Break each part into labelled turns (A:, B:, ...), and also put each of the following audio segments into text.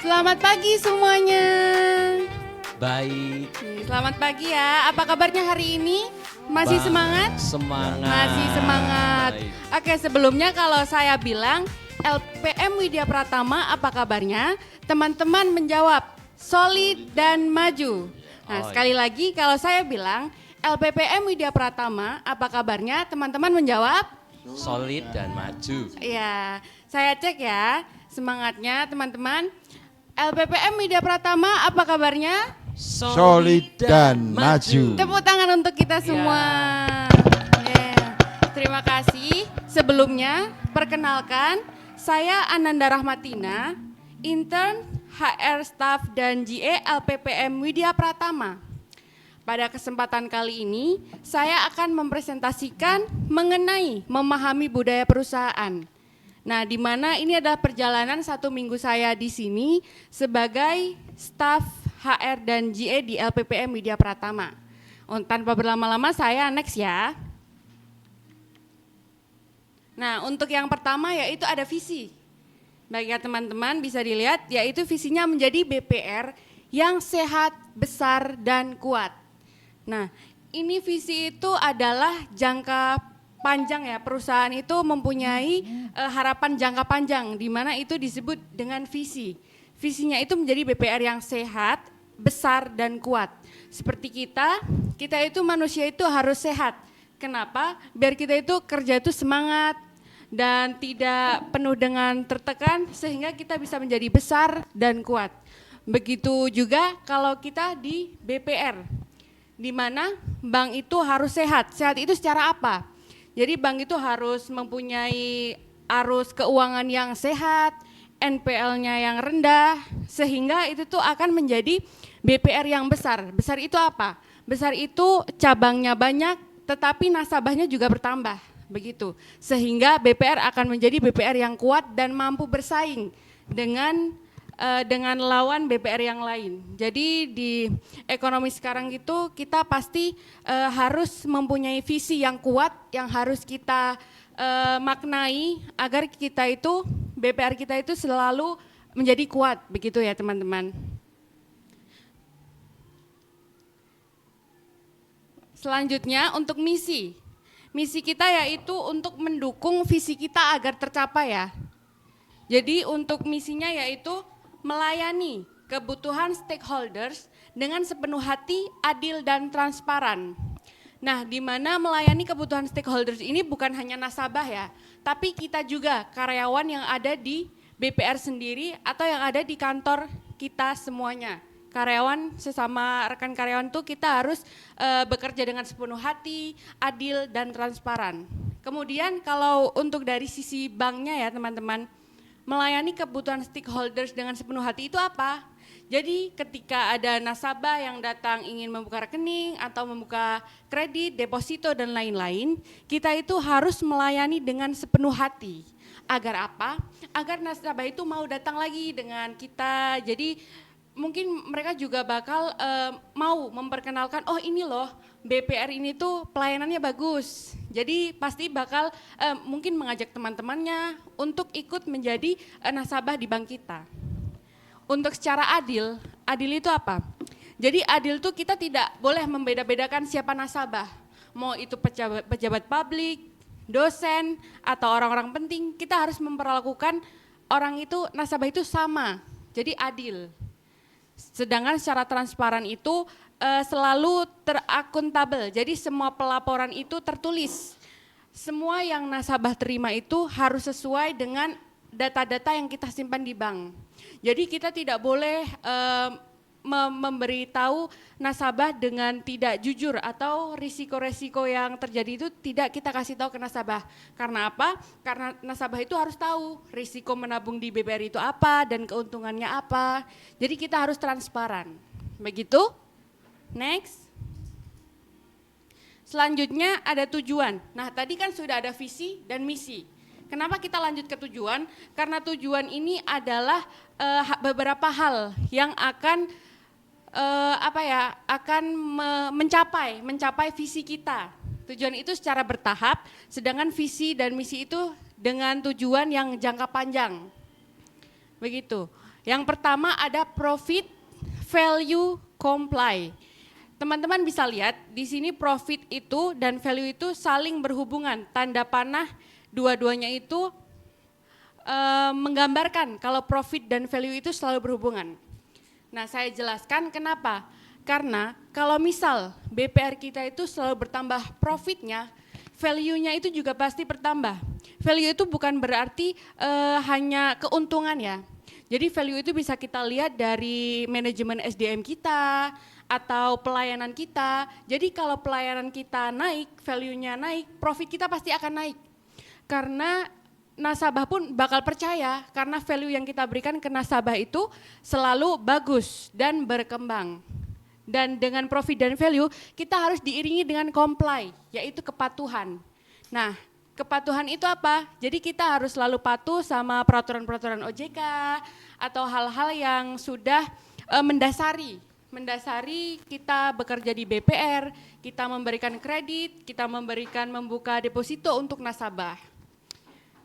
A: Selamat pagi semuanya.
B: Baik.
A: Selamat pagi ya. Apa kabarnya hari ini? Masih semangat?
B: Semangat.
A: Masih semangat.
B: Baik.
A: Oke, sebelumnya kalau saya bilang LPM Widya Pratama, apa kabarnya? Teman-teman menjawab solid dan maju. Nah, sekali lagi kalau saya bilang LPPM Widya Pratama, apa kabarnya? Teman-teman menjawab
B: Solid dan maju.
A: iya. Saya cek ya semangatnya teman-teman. LPPM Widya Pratama, apa kabarnya?
C: Solid dan maju.
A: Tepuk tangan untuk kita semua. Yeah. Terima kasih. Sebelumnya, perkenalkan, saya Ananda Rahmatina, intern HR Staff dan GE LPPM Widya Pratama. Pada kesempatan kali ini, saya akan mempresentasikan mengenai memahami budaya perusahaan. Nah, di mana ini adalah perjalanan 1 minggu saya di sini sebagai staf HR dan GE di LPPM Widya Pratama. Tanpa berlama-lama saya next ya. Nah, untuk yang pertama yaitu ada visi. Bagi teman-teman bisa dilihat yaitu visinya menjadi BPR yang sehat, besar, dan kuat. Nah, ini visi itu adalah jangka panjang ya, perusahaan itu mempunyai harapan jangka panjang di mana itu disebut dengan visi. Visinya itu menjadi BPR yang sehat, besar, dan kuat. Seperti kita itu manusia itu harus sehat. Kenapa? Biar kita itu kerja itu semangat dan tidak penuh dengan tertekan sehingga kita bisa menjadi besar dan kuat. Begitu juga kalau kita di BPR, di mana bank itu harus sehat. Sehat itu secara apa? Jadi bank itu harus mempunyai arus keuangan yang sehat, NPL-nya yang rendah, sehingga itu tuh akan menjadi BPR yang besar. Besar itu apa? Besar itu cabangnya banyak, tetapi nasabahnya juga bertambah, begitu. Sehingga BPR akan menjadi BPR yang kuat dan mampu bersaing dengan lawan BPR yang lain. Jadi di ekonomi sekarang itu kita pasti harus mempunyai visi yang kuat yang harus kita maknai agar kita itu BPR kita itu selalu menjadi kuat, begitu ya teman-teman. Selanjutnya untuk misi. Misi kita yaitu untuk mendukung visi kita agar tercapai ya. Jadi untuk misinya yaitu melayani kebutuhan stakeholders dengan sepenuh hati, adil, dan transparan. Nah, di mana melayani kebutuhan stakeholders ini bukan hanya nasabah ya, tapi kita juga karyawan yang ada di BPR sendiri atau yang ada di kantor kita semuanya. Karyawan sesama rekan karyawan tuh kita harus bekerja dengan sepenuh hati, adil, dan transparan. Kemudian kalau untuk dari sisi banknya ya teman-teman, melayani kebutuhan stakeholders dengan sepenuh hati itu apa? Jadi ketika ada nasabah yang datang ingin membuka rekening atau membuka kredit, deposito dan lain-lain, kita itu harus melayani dengan sepenuh hati. Agar apa? Agar nasabah itu mau datang lagi dengan kita. Jadi mungkin mereka juga bakal mau memperkenalkan, oh ini loh BPR ini tuh pelayanannya bagus. Jadi pasti bakal mungkin mengajak teman-temannya untuk ikut menjadi nasabah di bank kita. Untuk secara adil, adil itu apa? Jadi adil tuh kita tidak boleh membeda-bedakan siapa nasabah. Mau itu pejabat publik, dosen, atau orang-orang penting, kita harus memperlakukan orang itu, nasabah itu sama. Jadi adil. Sedangkan secara transparan itu selalu terakuntabel, jadi semua pelaporan itu tertulis. Semua yang nasabah terima itu harus sesuai dengan data-data yang kita simpan di bank. Jadi kita tidak boleh memberitahu nasabah dengan tidak jujur atau risiko-risiko yang terjadi itu tidak kita kasih tahu ke nasabah. Karena apa? Karena nasabah itu harus tahu risiko menabung di BPR itu apa dan keuntungannya apa. Jadi kita harus transparan. Begitu? Next. Selanjutnya ada tujuan. Nah, tadi kan sudah ada visi dan misi. Kenapa kita lanjut ke tujuan? Karena tujuan ini adalah beberapa hal yang akan mencapai visi kita. Tujuan itu secara bertahap, sedangkan visi dan misi itu dengan tujuan yang jangka panjang. Begitu. Yang pertama ada profit, value, comply. Teman-teman bisa lihat di sini profit itu dan value itu saling berhubungan. Tanda panah dua-duanya itu menggambarkan kalau profit dan value itu selalu berhubungan. Nah, saya jelaskan kenapa. Karena kalau misal BPR kita itu selalu bertambah profitnya, value-nya itu juga pasti bertambah. Value itu bukan berarti hanya keuntungan ya. Jadi value itu bisa kita lihat dari manajemen SDM kita atau pelayanan kita. Jadi kalau pelayanan kita naik, value-nya naik, profit kita pasti akan naik. Karena nasabah pun bakal percaya karena value yang kita berikan ke nasabah itu selalu bagus dan berkembang. Dan dengan profit dan value kita harus diiringi dengan comply, yaitu kepatuhan. Nah, kepatuhan itu apa? Jadi kita harus selalu patuh sama peraturan-peraturan OJK atau hal-hal yang sudah mendasari kita bekerja di BPR, kita memberikan kredit, kita membuka deposito untuk nasabah.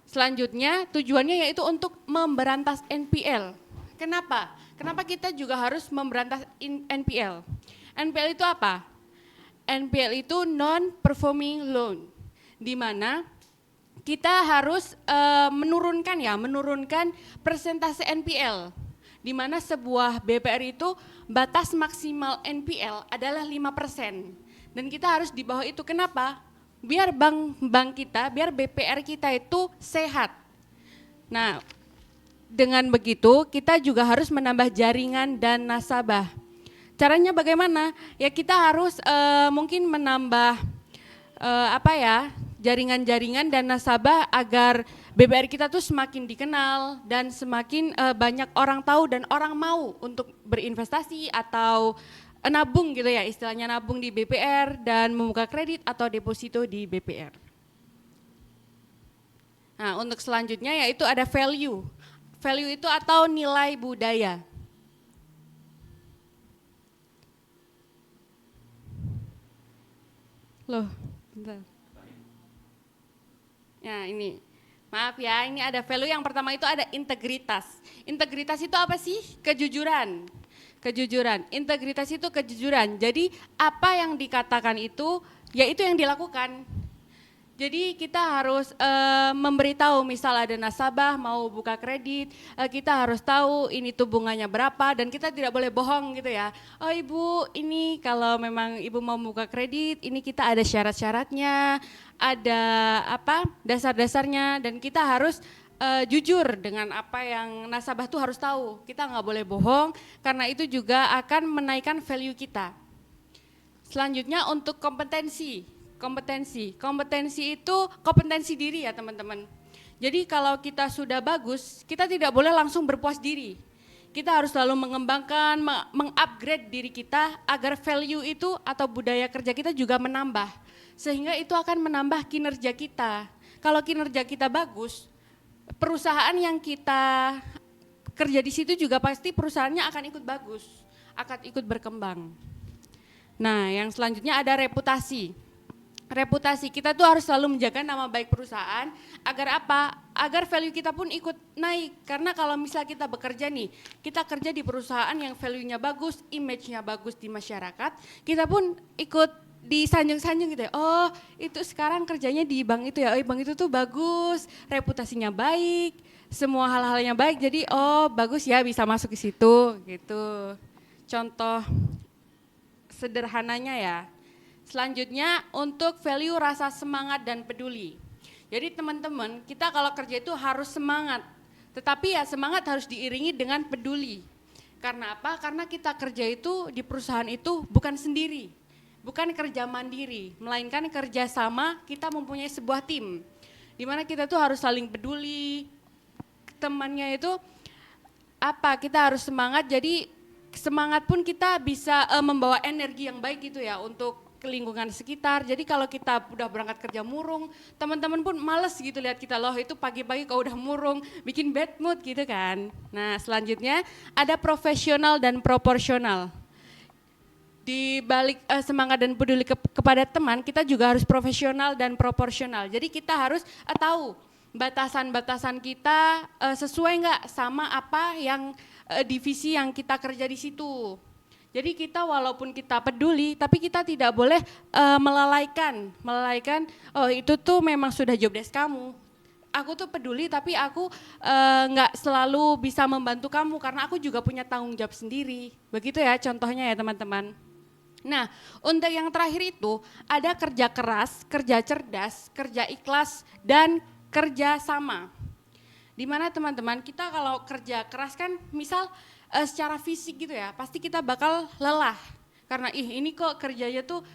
A: Selanjutnya tujuannya yaitu untuk memberantas NPL. Kenapa? Kenapa kita juga harus memberantas NPL? NPL itu apa? NPL itu non-performing loan, di mana kita harus menurunkan persentase NPL, di mana sebuah BPR itu batas maksimal NPL adalah 5%, dan kita harus di bawah itu. Kenapa? Biar bank kita, biar BPR kita itu sehat. Nah, dengan begitu kita juga harus menambah jaringan dan nasabah. Caranya bagaimana? Ya kita harus mungkin menambah jaringan-jaringan dan nasabah agar BPR kita tuh semakin dikenal dan semakin banyak orang tahu dan orang mau untuk berinvestasi atau nabung gitu ya, istilahnya nabung di BPR dan membuka kredit atau deposito di BPR. Nah, untuk selanjutnya yaitu ada value. Value itu atau nilai budaya. Loh, bentar. Nah ini, maaf ya, ini ada value. Yang pertama itu ada integritas. Integritas itu apa sih? Kejujuran. Kejujuran, integritas itu kejujuran. Jadi apa yang dikatakan itu, ya itu yang dilakukan. Jadi kita harus memberitahu, misal ada nasabah mau buka kredit, kita harus tahu ini tuh bunganya berapa dan kita tidak boleh bohong gitu ya. Oh ibu, ini kalau memang ibu mau buka kredit, ini kita ada syarat-syaratnya, ada dasar-dasarnya, dan kita harus jujur dengan apa yang nasabah tuh harus tahu. Kita nggak boleh bohong karena itu juga akan menaikkan value kita. Selanjutnya untuk kompetensi. Kompetensi itu kompetensi diri ya teman-teman. Jadi kalau kita sudah bagus, kita tidak boleh langsung berpuas diri. Kita harus selalu mengembangkan, mengupgrade diri kita agar value itu atau budaya kerja kita juga menambah. Sehingga itu akan menambah kinerja kita. Kalau kinerja kita bagus, perusahaan yang kita kerja di situ juga pasti perusahaannya akan ikut bagus, akan ikut berkembang. Nah, yang selanjutnya ada reputasi. Reputasi kita tuh harus selalu menjaga nama baik perusahaan agar apa? Agar value kita pun ikut naik. Karena kalau misal kita bekerja nih, kita kerja di perusahaan yang value-nya bagus, image-nya bagus di masyarakat, kita pun ikut disanjung-sanjung gitu ya. Oh, itu sekarang kerjanya di bank itu ya. Oh, bank itu tuh bagus, reputasinya baik, semua hal-halnya baik. Jadi oh, bagus ya bisa masuk ke situ gitu. Contoh sederhananya ya. Selanjutnya untuk value rasa semangat dan peduli. Jadi teman-teman, kita kalau kerja itu harus semangat. Tetapi ya semangat harus diiringi dengan peduli. Karena apa? Karena kita kerja itu di perusahaan itu bukan sendiri. Bukan kerja mandiri, melainkan kerja sama, kita mempunyai sebuah tim. Di mana kita tuh harus saling peduli. Temannya itu apa? Kita harus semangat, jadi semangat pun kita bisa membawa energi yang baik gitu ya untuk ke lingkungan sekitar. Jadi kalau kita udah berangkat kerja murung, teman-teman pun males gitu lihat kita, loh itu pagi-pagi kau udah murung, bikin bad mood gitu kan. Nah selanjutnya ada profesional dan proporsional. Di balik semangat dan peduli kepada teman, kita juga harus profesional dan proporsional. Jadi kita harus tahu batasan-batasan kita sesuai nggak sama apa yang divisi yang kita kerja di situ. Jadi kita walaupun kita peduli, tapi kita tidak boleh melalaikan, oh itu tuh memang sudah job desk kamu. Aku tuh peduli tapi aku nggak selalu bisa membantu kamu karena aku juga punya tanggung jawab sendiri. Begitu ya contohnya ya teman-teman. Nah untuk yang terakhir itu ada kerja keras, kerja cerdas, kerja ikhlas, dan kerja sama. Dimana teman-teman kita kalau kerja keras kan misal secara fisik gitu ya, pasti kita bakal lelah. Karena ini kok kerjanya tuh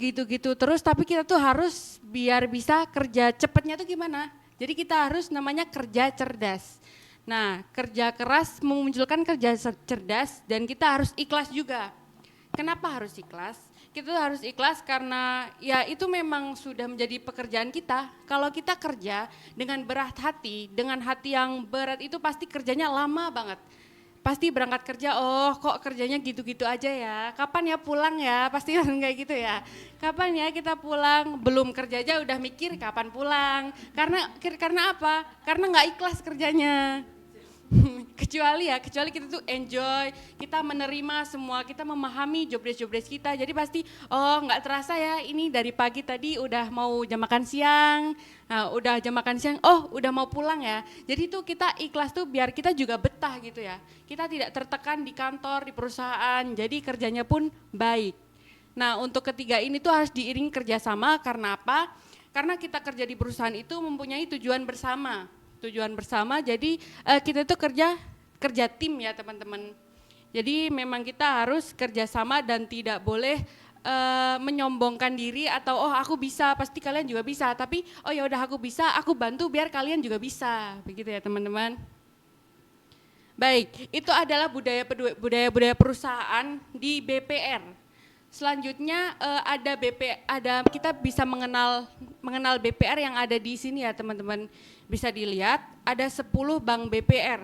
A: gitu-gitu terus, tapi kita tuh harus biar bisa kerja cepatnya tuh gimana. Jadi kita harus namanya kerja cerdas. Nah kerja keras memunculkan kerja cerdas dan kita harus ikhlas juga. Kenapa harus ikhlas? Kita harus ikhlas karena ya itu memang sudah menjadi pekerjaan kita. Kalau kita kerja dengan berat hati, dengan hati yang berat itu pasti kerjanya lama banget. Pasti berangkat kerja, oh kok kerjanya gitu-gitu aja ya, kapan ya pulang ya, pasti kayak gitu ya. Kapan ya kita pulang, belum kerja aja udah mikir kapan pulang. Karena apa? Karena nggak ikhlas kerjanya. kecuali kita tuh enjoy, kita menerima semua, kita memahami job desk kita. Jadi pasti oh nggak terasa ya ini dari pagi tadi udah mau jam makan siang, nah, udah jam makan siang, oh udah mau pulang ya. Jadi tuh kita ikhlas tuh biar kita juga betah gitu ya. Kita tidak tertekan di kantor, di perusahaan, jadi kerjanya pun baik. Nah untuk ketiga ini tuh harus diiringi kerjasama karena apa? Karena kita kerja di perusahaan itu mempunyai tujuan bersama. Jadi kita itu kerja tim ya teman-teman. Jadi memang kita harus kerjasama dan tidak boleh menyombongkan diri atau oh aku bisa pasti kalian juga bisa, tapi oh ya udah aku bisa, aku bantu biar kalian juga bisa, begitu ya teman-teman. Baik, itu adalah budaya perusahaan di BPR. Selanjutnya kita bisa mengenal BPR yang ada di sini ya teman-teman. Bisa dilihat ada 10 bank BPR.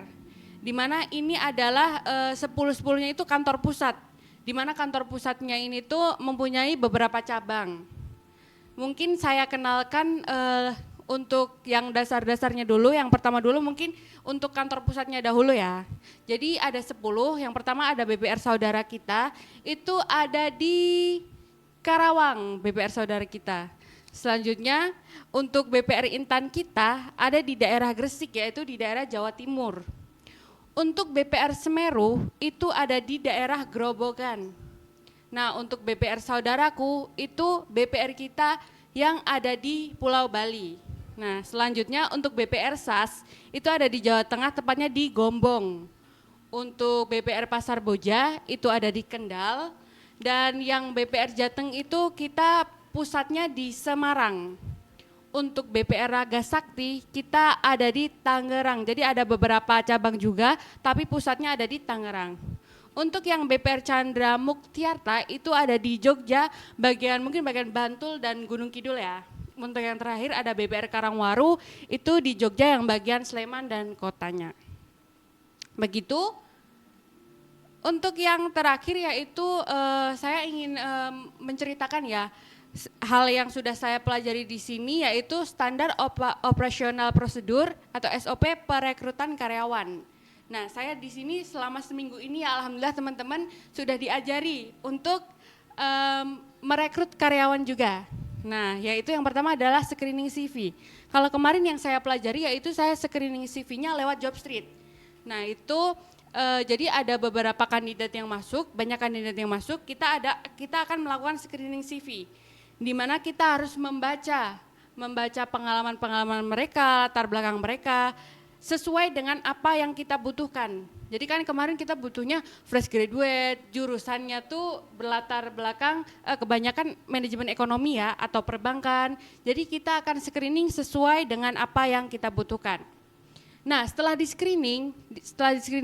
A: Di mana ini adalah 10-10-nya itu kantor pusat. Di mana kantor pusatnya ini tuh mempunyai beberapa cabang. Mungkin saya kenalkan untuk yang dasar-dasarnya dulu, yang pertama dulu mungkin untuk kantor pusatnya dahulu ya. Jadi ada 10, yang pertama ada BPR saudara kita, itu ada di Karawang BPR saudara kita. Selanjutnya untuk BPR Intan kita ada di daerah Gresik yaitu di daerah Jawa Timur. Untuk BPR Semeru itu ada di daerah Grobogan. Nah untuk BPR saudaraku itu BPR kita yang ada di Pulau Bali. Nah selanjutnya untuk BPR SAS itu ada di Jawa Tengah tepatnya di Gombong. Untuk BPR Pasar Boja itu ada di Kendal dan yang BPR Jateng itu kita pusatnya di Semarang. Untuk BPR Raga Sakti kita ada di Tangerang. Jadi ada beberapa cabang juga tapi pusatnya ada di Tangerang. Untuk yang BPR Chandra Muktiarta itu ada di Jogja, mungkin bagian Bantul dan Gunung Kidul ya. Untuk yang terakhir ada BPR Karangwaru itu di Jogja yang bagian Sleman dan kotanya. Begitu. Untuk yang terakhir yaitu saya ingin menceritakan ya hal yang sudah saya pelajari di sini yaitu standar operasional prosedur atau SOP perekrutan karyawan. Nah, saya di sini selama seminggu ini ya alhamdulillah teman-teman sudah diajari untuk merekrut karyawan juga. Nah, yaitu yang pertama adalah screening CV. Kalau kemarin yang saya pelajari yaitu saya screening CV-nya lewat Jobstreet. Nah, itu jadi ada beberapa kandidat yang masuk, banyak kandidat yang masuk, kita akan melakukan screening CV. Di mana kita harus membaca pengalaman-pengalaman mereka, latar belakang mereka, sesuai dengan apa yang kita butuhkan. Jadi kan kemarin kita butuhnya fresh graduate, jurusannya tuh berlatar belakang kebanyakan manajemen ekonomi ya atau perbankan. Jadi kita akan screening sesuai dengan apa yang kita butuhkan. Nah setelah di screening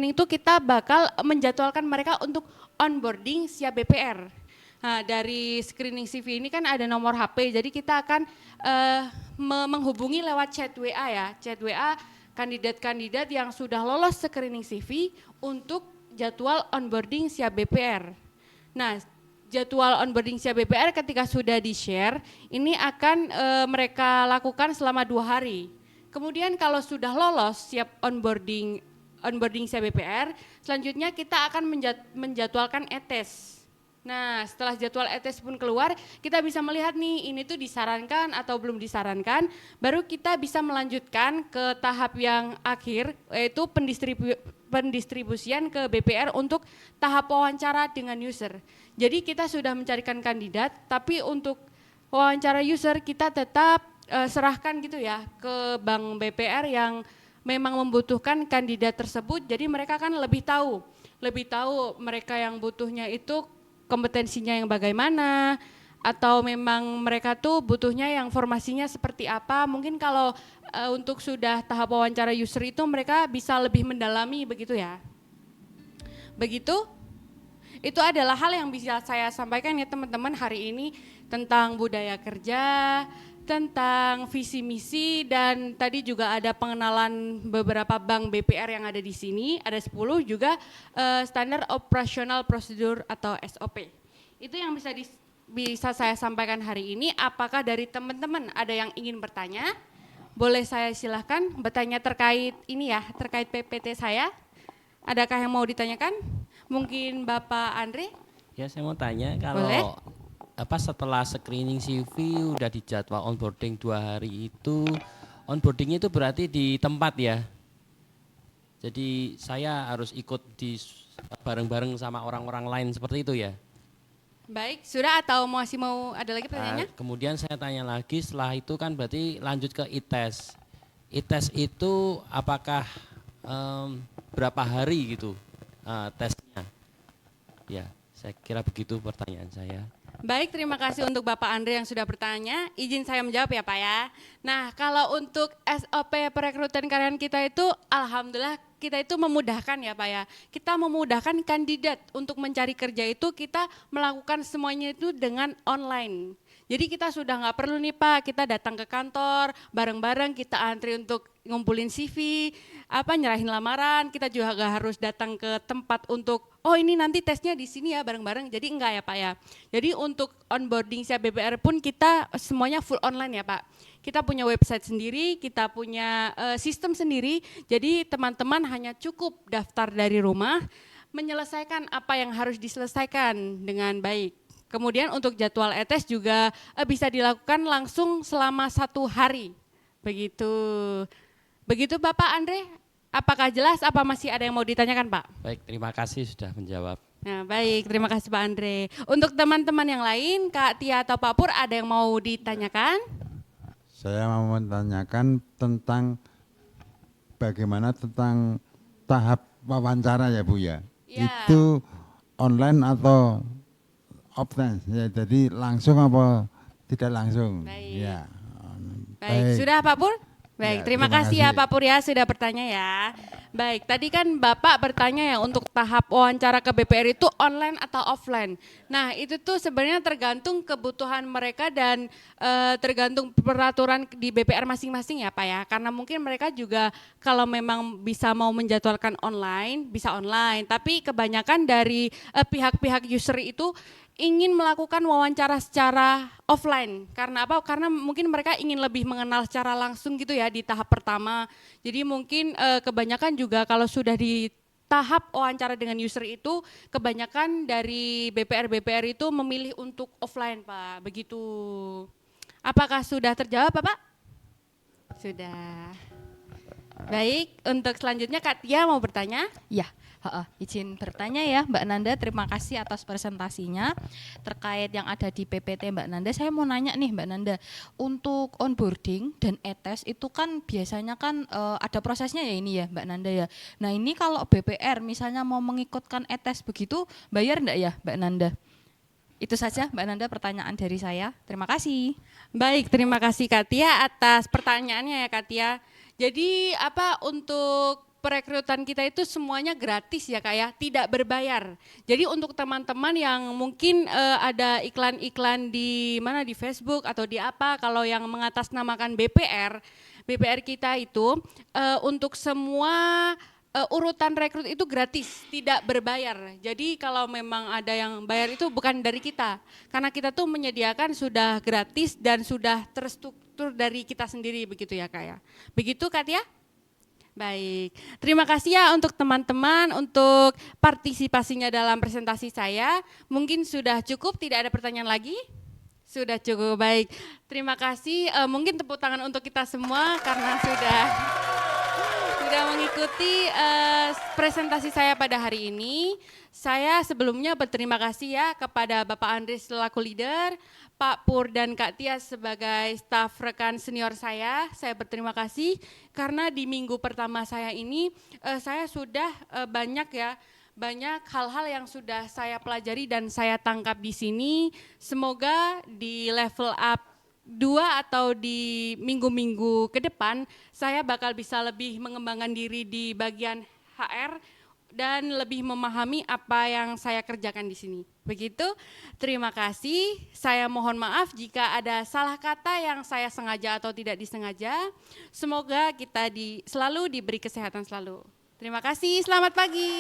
A: itu kita bakal menjadwalkan mereka untuk onboarding siap BPR. Nah, dari screening CV ini kan ada nomor HP, jadi kita akan menghubungi lewat chat WA ya, chat WA kandidat-kandidat yang sudah lolos screening CV untuk jadwal onboarding siap BPR. Nah, jadwal onboarding siap BPR ketika sudah di-share, ini akan mereka lakukan selama 2 hari. Kemudian kalau sudah lolos siap onboarding siap BPR, selanjutnya kita akan menjadwalkan e-tes. Nah, setelah jadwal e-tes pun keluar, kita bisa melihat nih ini tuh disarankan atau belum disarankan, baru kita bisa melanjutkan ke tahap yang akhir, yaitu pendistribusian ke BPR untuk tahap wawancara dengan user. Jadi kita sudah mencarikan kandidat, tapi untuk wawancara user kita tetap serahkan gitu ya ke bank BPR yang memang membutuhkan kandidat tersebut. Jadi mereka kan lebih tahu mereka yang butuhnya itu kompetensinya yang bagaimana, atau memang mereka tuh butuhnya yang formasinya seperti apa. Mungkin kalau untuk sudah tahap wawancara user itu mereka bisa lebih mendalami begitu ya. Begitu, itu adalah hal yang bisa saya sampaikan ya teman-teman hari ini tentang budaya kerja, tentang visi misi, dan tadi juga ada pengenalan beberapa bank BPR yang ada di sini, ada 10 juga standar operasional prosedur atau SOP. Itu yang bisa saya sampaikan hari ini. Apakah dari teman-teman ada yang ingin bertanya? Boleh saya silahkan bertanya terkait ini ya, terkait PPT saya. Adakah yang mau ditanyakan? Mungkin Bapak Andre?
B: Ya saya mau tanya
A: Boleh.
B: kalau setelah screening CV udah dijadwal onboarding 2 hari itu, onboardingnya itu berarti di tempat ya? Jadi saya harus ikut bareng-bareng sama orang-orang lain seperti itu ya?
A: Baik, sudah atau masih mau ada lagi pertanyaannya?
B: Kemudian saya tanya lagi, setelah itu kan berarti lanjut ke e-tes. E-tes itu apakah berapa hari gitu tesnya? Ya, saya kira begitu pertanyaan saya.
A: Baik, terima kasih untuk Bapak Andre yang sudah bertanya. Izin saya menjawab ya Pak ya. Nah, kalau untuk SOP perekrutan karyawan kita itu alhamdulillah kita itu memudahkan ya Pak ya. Kita memudahkan kandidat untuk mencari kerja itu kita melakukan semuanya itu dengan online. Jadi kita sudah nggak perlu nih Pak, kita datang ke kantor, bareng-bareng kita antri untuk ngumpulin CV, nyerahin lamaran, kita juga nggak harus datang ke tempat untuk, oh ini nanti tesnya di sini ya bareng-bareng, jadi enggak ya Pak ya. Jadi untuk onboarding siap BPR pun kita semuanya full online ya Pak. Kita punya website sendiri, kita punya sistem sendiri, jadi teman-teman hanya cukup daftar dari rumah, menyelesaikan apa yang harus diselesaikan dengan baik. Kemudian untuk jadwal e-tes juga bisa dilakukan langsung selama 1 hari. Begitu Bapak Andre, apakah jelas apa masih ada yang mau ditanyakan Pak?
B: Baik, terima kasih sudah menjawab.
A: Nah baik, terima kasih Pak Andre. Untuk teman-teman yang lain, Kak Tia atau Pak Pur ada yang mau ditanyakan?
C: Saya mau menanyakan tentang bagaimana tentang tahap wawancara ya Bu ya.
A: Ya.
C: Itu online atau offline? Ya, jadi langsung apa tidak langsung?
A: Baik.
C: Ya.
A: Baik, sudah Pak Pur? Baik,
C: Ya,
A: terima
C: terima
A: kasih ya
C: kasih.
A: Pak Pur ya sudah bertanya ya. Baik, tadi kan Bapak bertanya ya untuk tahap wawancara ke BPR itu online atau offline. Nah itu tuh sebenarnya tergantung kebutuhan mereka dan tergantung peraturan di BPR masing-masing ya Pak ya. Karena mungkin mereka juga kalau memang bisa mau menjadwalkan online, bisa online. Tapi kebanyakan dari pihak-pihak user itu ingin melakukan wawancara secara offline. Karena apa? Karena mungkin mereka ingin lebih mengenal secara langsung gitu ya di tahap pertama. Jadi mungkin kebanyakan juga kalau sudah di tahap wawancara dengan user itu kebanyakan dari BPR itu memilih untuk offline Pak. Begitu. Apakah sudah terjawab Bapak? Sudah. Baik, untuk selanjutnya Kak Tia mau bertanya?
D: Ya, izin bertanya ya Mbak Nanda, terima kasih atas presentasinya. Terkait yang ada di PPT Mbak Nanda, saya mau nanya nih Mbak Nanda, untuk onboarding dan e-tes itu kan biasanya kan ada prosesnya ya ini ya Mbak Nanda ya. Nah ini kalau BPR misalnya mau mengikutkan e-tes begitu, bayar enggak ya Mbak Nanda? Itu saja Mbak Nanda pertanyaan dari saya, terima kasih.
A: Baik, terima kasih Kak Tia atas pertanyaannya ya Kak Tia. Jadi untuk perekrutan kita itu semuanya gratis ya Kak ya, tidak berbayar. Jadi untuk teman-teman yang mungkin ada iklan-iklan di mana di Facebook atau di apa, kalau yang mengatasnamakan BPR kita itu untuk semua urutan rekrut itu gratis, tidak berbayar. Jadi kalau memang ada yang bayar itu bukan dari kita, karena kita tuh menyediakan sudah gratis dan sudah infrastruktur dari kita sendiri begitu ya Kak ya. Begitu Kak Tia? Baik, terima kasih ya untuk teman-teman untuk partisipasinya dalam presentasi saya. Mungkin sudah cukup, tidak ada pertanyaan lagi? Sudah cukup, baik. Terima kasih, mungkin tepuk tangan untuk kita semua karena sudah mengikuti presentasi saya pada hari ini. Saya sebelumnya berterima kasih ya kepada Bapak Andres selaku leader, Pak Pur dan Kak Tia sebagai staf rekan senior saya berterima kasih karena di minggu pertama saya ini saya sudah banyak hal-hal yang sudah saya pelajari dan saya tangkap di sini. Semoga di level up 2 atau di minggu-minggu ke depan saya bakal bisa lebih mengembangkan diri di bagian HR dan lebih memahami apa yang saya kerjakan di sini. Begitu, terima kasih. Saya mohon maaf jika ada salah kata yang saya sengaja atau tidak disengaja. Semoga kita selalu diberi kesehatan selalu. Terima kasih, selamat pagi.